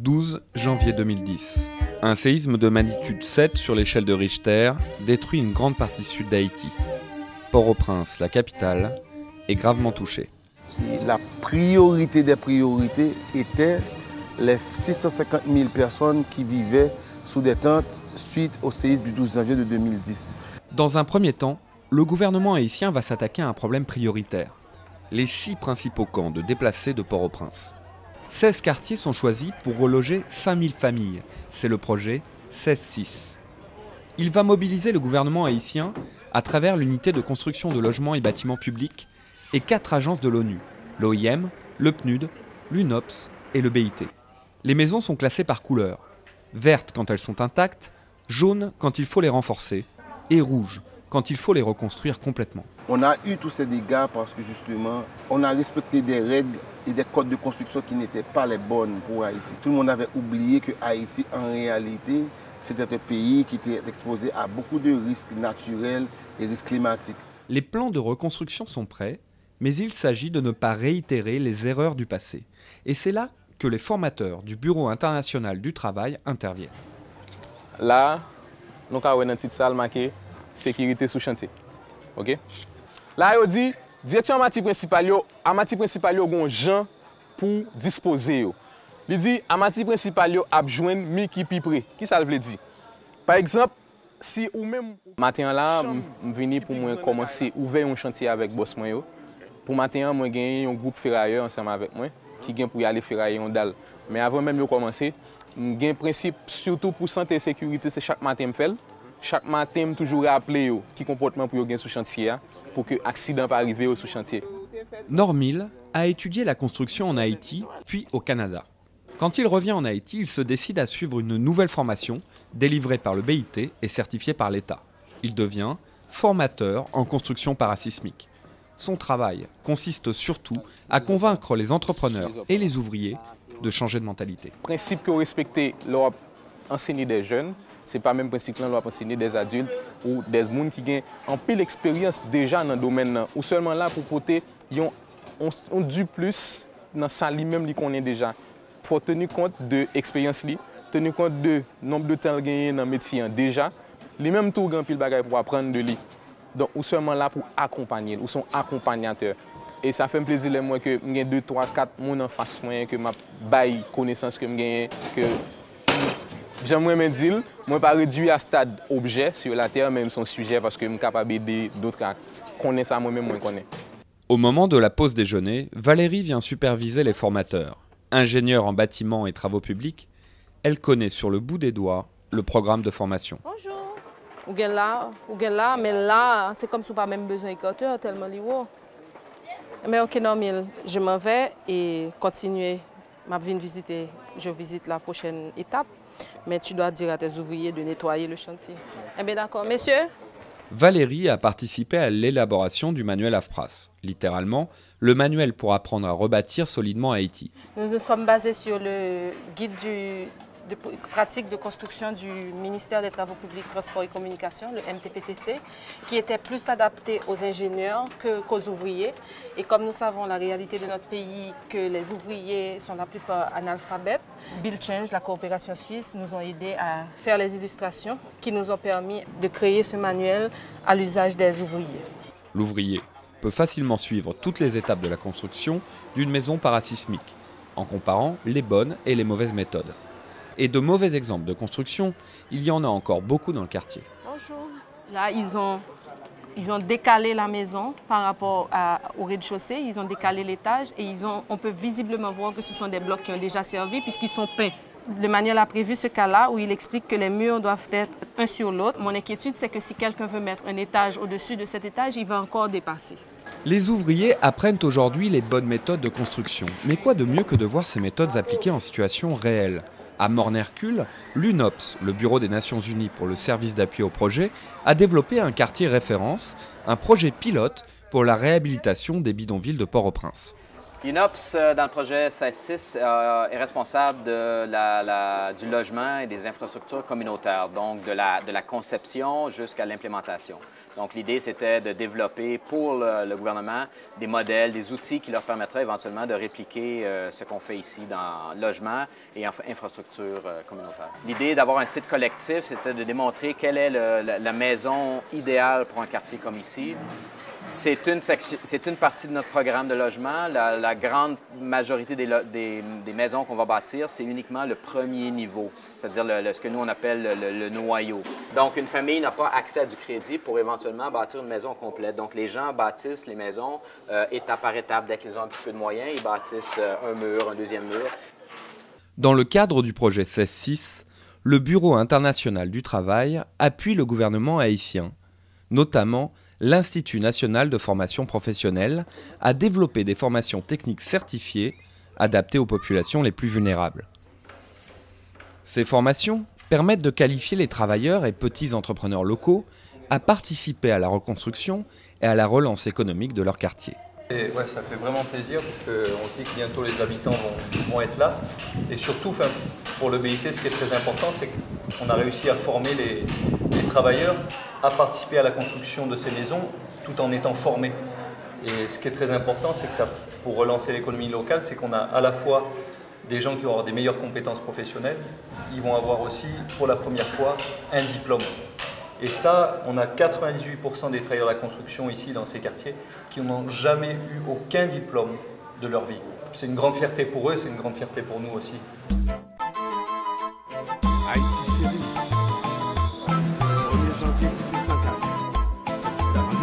12 janvier 2010. Un séisme de magnitude 7 sur l'échelle de Richter détruit une grande partie sud d'Haïti. Port-au-Prince, la capitale, est gravement touchée. La priorité des priorités était les 650 000 personnes qui vivaient sous des tentes suite au séisme du 12 janvier de 2010. Dans un premier temps, le gouvernement haïtien va s'attaquer à un problème prioritaire. Les 6 principaux camps de déplacés de Port-au-Prince. 16 quartiers sont choisis pour reloger 5000 familles. C'est le projet 16-6. Il va mobiliser le gouvernement haïtien à travers l'unité de construction de logements et bâtiments publics et 4 agences de l'ONU, l'OIM, le PNUD, l'UNOPS et le BIT. Les maisons sont classées par couleur. Vertes quand elles sont intactes, jaunes quand il faut les renforcer et rouges quand il faut les reconstruire complètement. On a eu tous ces dégâts parce que justement, on a respecté des règles et des codes de construction qui n'étaient pas les bonnes pour Haïti. Tout le monde avait oublié que Haïti, en réalité, c'était un pays qui était exposé à beaucoup de risques naturels et risques climatiques. Les plans de reconstruction sont prêts, mais il s'agit de ne pas réitérer les erreurs du passé. Et c'est là que les formateurs du Bureau international du travail interviennent. Là, nous avons une petite salle marquée sécurité sous chantier. OK? Là, il dit direction amati principal yo, gon gens pour disposer yo. Il dit amati principal yo a joindre mi qui pi près. Qui ça veut dire? Par exemple, si ou même matin là, je venu pour moi commencer ouvrir un chantier avec boss moi yo. Pour matin, moi gagner un groupe ferrailleur ensemble avec moi qui gagne pour y aller ferrailler en dalle. Mais avant même de commencer, j'ai un principe surtout pour santé et sécurité, c'est chaque matin me fait. Chaque matin, je toujours rappeler qui comportement pour gagner sous chantier pour que l'accident pas arriver sous chantier. Normil a étudié la construction en Haïti, puis au Canada. Quand il revient en Haïti, il se décide à suivre une nouvelle formation délivrée par le BIT et certifiée par l'État. Il devient formateur en construction parasismique. Son travail consiste surtout à convaincre les entrepreneurs et les ouvriers de changer de mentalité. Le principe que respecter l'Europe enseigner des jeunes, ce n'est pas le même principe que l'Europe enseigner des adultes ou des gens qui ont en pile expérience déjà dans le domaine ou seulement là pour porter on du plus dans ça lui-même li connaît déjà. Il faut tenir compte de l'expérience li, tenir compte de nombre de temps gagné dans le métier déjà, les mêmes tout grand pile bagay pour apprendre de lui. Donc, ou seulement là pour accompagner, ou sont accompagnateurs. Et ça fait un plaisir moi que j'ai 2, 3, 4 personnes en face moi que m'a bail connaissance que j'ai que j'aimerais me dire, moi pas réduit à stade objet sur la terre même son sujet parce que je suis capable d'aider d'autres à connaître ça moi-même moi connais. Au moment de la pause déjeuner, Valérie vient superviser les formateurs. Ingénieure en bâtiments et travaux publics, elle connaît sur le bout des doigts le programme de formation. Bonjour. Ou là, mais là, c'est comme si on n'a pas même besoin d'écouteur tellement il est haut. Mais ok, normal, je m'en vais et continuer. Je visite la prochaine étape, mais tu dois dire à tes ouvriers de nettoyer le chantier. Eh bien d'accord, messieurs. Valérie a participé à l'élaboration du manuel AFPRAS, littéralement le manuel pour apprendre à rebâtir solidement Haïti. Nous nous sommes basés sur le guide de pratique de construction du ministère des Travaux publics, Transports et Communications, le MTPTC, qui était plus adapté aux ingénieurs qu'aux ouvriers. Et comme nous savons la réalité de notre pays, que les ouvriers sont la plupart analphabètes, Build Change, la coopération suisse, nous ont aidés à faire les illustrations qui nous ont permis de créer ce manuel à l'usage des ouvriers. L'ouvrier peut facilement suivre toutes les étapes de la construction d'une maison parasismique, en comparant les bonnes et les mauvaises méthodes. Et de mauvais exemples de construction, il y en a encore beaucoup dans le quartier. Bonjour. Là, ils ont décalé la maison par rapport au rez-de-chaussée, ils ont décalé l'étage et on peut visiblement voir que ce sont des blocs qui ont déjà servi puisqu'ils sont peints. Le manuel a prévu ce cas-là où il explique que les murs doivent être un sur l'autre. Mon inquiétude, c'est que si quelqu'un veut mettre un étage au-dessus de cet étage, il va encore dépasser. Les ouvriers apprennent aujourd'hui les bonnes méthodes de construction. Mais quoi de mieux que de voir ces méthodes appliquées en situation réelle ? À Morne-Hercule, l'UNOPS, le Bureau des Nations Unies pour le service d'appui au projet, a développé un quartier référence, un projet pilote pour la réhabilitation des bidonvilles de Port-au-Prince. UNOPS, dans le projet 16-6, est responsable du logement et des infrastructures communautaires, donc de la conception jusqu'à l'implémentation. Donc l'idée, c'était de développer pour le gouvernement des modèles, des outils qui leur permettraient éventuellement de répliquer ce qu'on fait ici dans logement et infrastructures communautaires. L'idée d'avoir un site collectif, c'était de démontrer quelle est la maison idéale pour un quartier comme ici. C'est une partie de notre programme de logement. La grande majorité des maisons qu'on va bâtir, c'est uniquement le premier niveau, c'est-à-dire ce que nous on appelle le noyau. Donc, une famille n'a pas accès à du crédit pour éventuellement bâtir une maison complète. Donc, les gens bâtissent les maisons étape par étape. Dès qu'ils ont un petit peu de moyens, ils bâtissent un mur, un deuxième mur. Dans le cadre du projet 16-6, le Bureau international du travail appuie le gouvernement haïtien, notamment l'Institut national de formation professionnelle a développé des formations techniques certifiées adaptées aux populations les plus vulnérables. Ces formations permettent de qualifier les travailleurs et petits entrepreneurs locaux à participer à la reconstruction et à la relance économique de leur quartier. Et ouais, ça fait vraiment plaisir parce qu'on se dit que bientôt les habitants vont être là. Et surtout, pour le BIT, ce qui est très important, c'est qu'on a réussi à former les travailleurs à participer à la construction de ces maisons tout en étant formés. Et ce qui est très important, c'est que ça, pour relancer l'économie locale, c'est qu'on a à la fois des gens qui vont avoir des meilleures compétences professionnelles, ils vont avoir aussi, pour la première fois, un diplôme. Et ça, on a 98% des travailleurs de la construction ici, dans ces quartiers, qui n'ont jamais eu aucun diplôme de leur vie. C'est une grande fierté pour eux, c'est une grande fierté pour nous aussi. Haïti chérie, 1er janvier 1804, en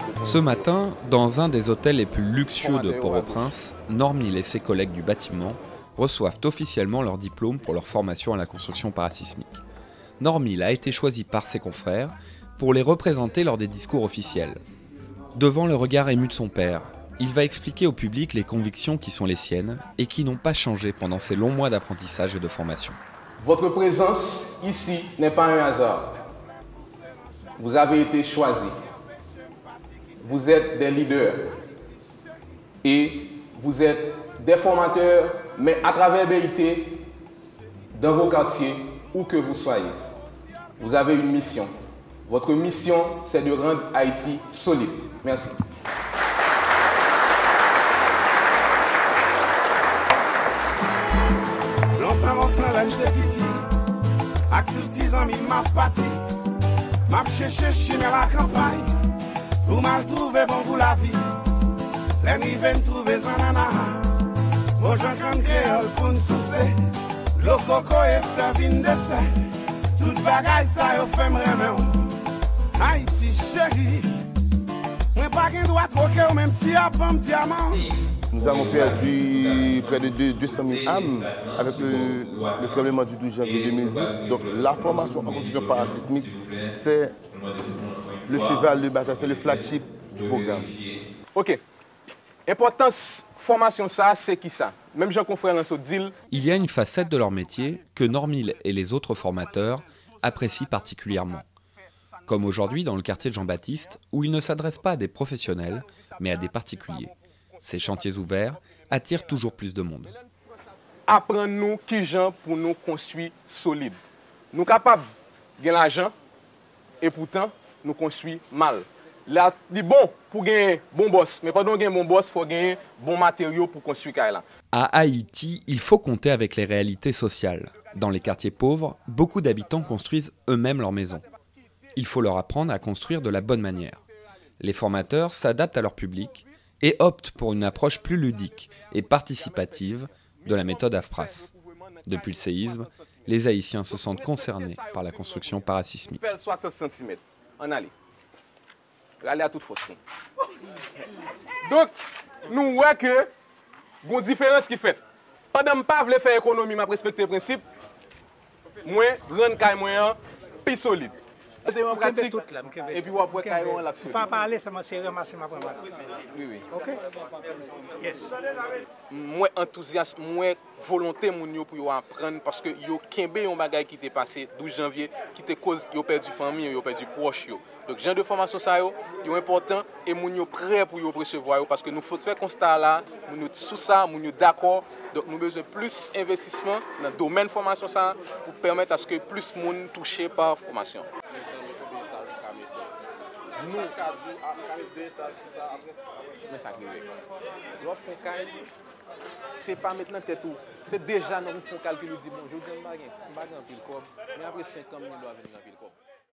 2004. Ce matin, dans un des hôtels les plus luxueux de Port-au-Prince, Normil et ses collègues du bâtiment reçoivent officiellement leur diplôme pour leur formation à la construction parasismique. Normil a été choisi par ses confrères pour les représenter lors des discours officiels. Devant le regard ému de son père, il va expliquer au public les convictions qui sont les siennes et qui n'ont pas changé pendant ces longs mois d'apprentissage et de formation. Votre présence ici n'est pas un hasard. Vous avez été choisis. Vous êtes des leaders et vous êtes des formateurs, mais à travers BIT, dans vos quartiers, où que vous soyez. Vous avez une mission. Votre mission, c'est de rendre Haïti solide. Merci. Longtemps, là, j'étais petit. À 10 ans, il m'a pâti. M'a cherché dans la campagne. Pour mal trouver bon pour la vie. Les viennent trouver zanana. Mon Jean comme créole pour nous soucier. Le coco est servi de dessert. Toute bagaille ça yo fait m'remer. Haïti chérie. Moi pas qu'un droit troquer même si a pas un diamant. Nous avons perdu près de 200 000 âmes avec le tremblement du 12 janvier 2010. Donc la formation en construction parasismique, c'est le cheval de bataille, c'est le flagship du programme. OK. Importance formation ça, c'est qui ça? Même Jean Confrère dans ce deal. Il y a une facette de leur métier que Normil et les autres formateurs apprécient particulièrement. Comme aujourd'hui dans le quartier de Jean-Baptiste, où ils ne s'adressent pas à des professionnels, mais à des particuliers. Ces chantiers ouverts attirent toujours plus de monde. Apprendre-nous qui gens pour nous construire solide. Nous capables de gagner l'argent et pourtant nous construire mal. Là, c'est bon pour gagner bon boss, mais pendant gagner bon boss, il faut gagner bon matériaux pour construire Kaila. À Haïti, il faut compter avec les réalités sociales. Dans les quartiers pauvres, beaucoup d'habitants construisent eux-mêmes leur maison. Il faut leur apprendre à construire de la bonne manière. Les formateurs s'adaptent à leur public et optent pour une approche plus ludique et participative de la méthode AFPRAS. Depuis le séisme, les Haïtiens se sentent concernés par la construction parasismique. 60 cm. En aller. Aller à toute force. Donc, nous voyons que il y a une différence qui fait. Pendant que je ne pas faire économie, je respecte le principe, moi, je rends le plus solide. Enseignement pratique. Et puis après, carrément là-dessus. Pas parler, ça m'a serré, c'est ma première. Oui, oui. OK? Yes. Moins enthousiasme, moins volonté moun yo pour yo apprendre parce que yo kembe yon bagay qui t'est passé 12 janvier qui te cause yo perdu famille, yo perdu proche yo. Donc genre de formation ça yo important et moun yo prêt pour yo recevoir yo parce que nous faut faire constat là, moun yo sous ça, moun yo d'accord. Donc nous besoin plus investissement dans le domaine formation ça pour permettre à ce que plus moun touché par formation. Nous, mais ça arrive. C'est pas maintenant tête tout. C'est déjà nous font calcul nous dit bon, je dis on va gagner pile corps, mais après 5 ans nous doit venir dans pile corps.